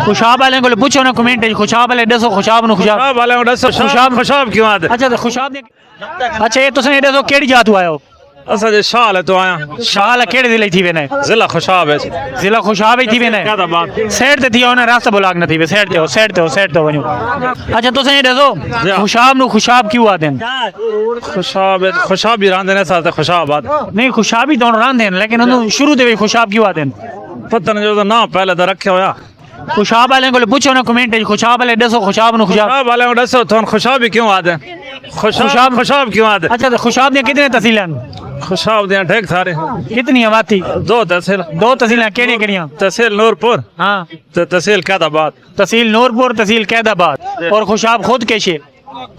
خوشاب والے کو پوچھو نا کمنٹ خوشاب والے دسو خوشاب نو خوشاب والے کو دسو خوشاب کیوں آدھے؟ اچھا خوشاب نے اچھا یہ تسیں دسو کیڑی جات آئے ہو؟ اسا جی شال ہے تو آیا شال کیڑے ضلع تھی وینے؟ ضلع خوشاب ہے ضلع خوشاب ہی تھی وینے سیٹ تے تھی ہونا راستہ بلاک نہ تھی وے سیٹ تے ونجو اچھا تسیں یہ دسو خوشاب نو خوشاب کیوں آدیں؟ خوشاب ہی راندے نے ساتھ خوشاب آدھے نہیں خوشاب ہی تو راندے ہیں لیکن انہوں شروع دے خوشاب کیوں آدیں؟ پتہ نہیں جو نام پہلے تو رکھے ہویا خوشاب والے کو پوچھو نا کمنٹ خوشاب والے دسو خوشاب نو خوشاب والے کو دسو تو خوشاب ہی کیوں آدھے؟ خوشاب کیوں آدھے؟ اچھا تو خوشاب نے کتنے تحصیلیں؟ خوشاب دیاں ٹھیک سارے کتنی آبادی؟ 2 تحصیل 2 تحصیلیں کیڑی کیڑیاں؟ تحصیل نورپور ہاں تحصیل قید آباد تحصیل نورپور تحصیل قید آباد اور خوشاب خود کیشے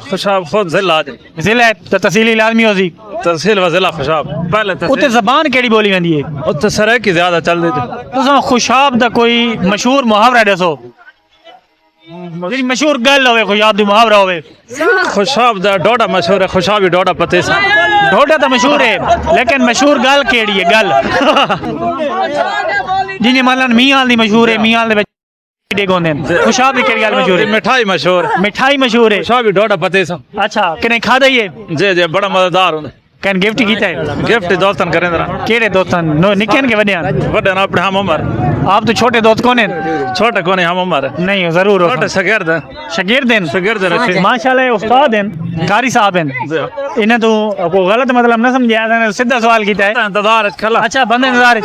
خوشاب خود ضلع آدھے ضلع ہے تحصیلی لازمی ہوسی تحصیل و ضلع خوشاب پہلے اتنے زبان کیڑی بولی ویندی ہے؟ اتنے سرائکی زیادہ چل دیتے تو خوشاب دا کوئی مشہور محاورہ دسو جی مشہور گل ہوئے خوشاب دی محاورہ ہوئے خوشاب دا ڈوڈا مشہور ہے خوشابی ڈوڈا پتے سے ڈوڈا تو مشہور ہے لیکن مشہور گل کیڑی ہے گل جی مالن میاں دی مشہور ہے میاں دے خوشاب دی کیڑی گل مشہور ہے؟ مٹھائی مشہور مٹھائی مشہور ہے خوشابی ڈوڈا پتے سے اچھا کنے کھا دئیے جی جی بڑا مزیدار ہوں کین گفٹ کیتا ہے گفٹ دوستن کریں ذرا کیڑے دوستن نکن کے وڈیاں وڈے نا اپنے ہم عمر آپ تو چھوٹے دوست کون ہیں؟ چھوٹے کونے ہم عمر نہیں ضرور چھوٹے شاگرد شاگرد رکھے ماشاءاللہ استاد ہیں قاری صاحب ہیں انہیں تو کوئی غلط مطلب نہ سمجھا سیدھا سوال کیتا ہے انتظار کھلا اچھا بندے انتظار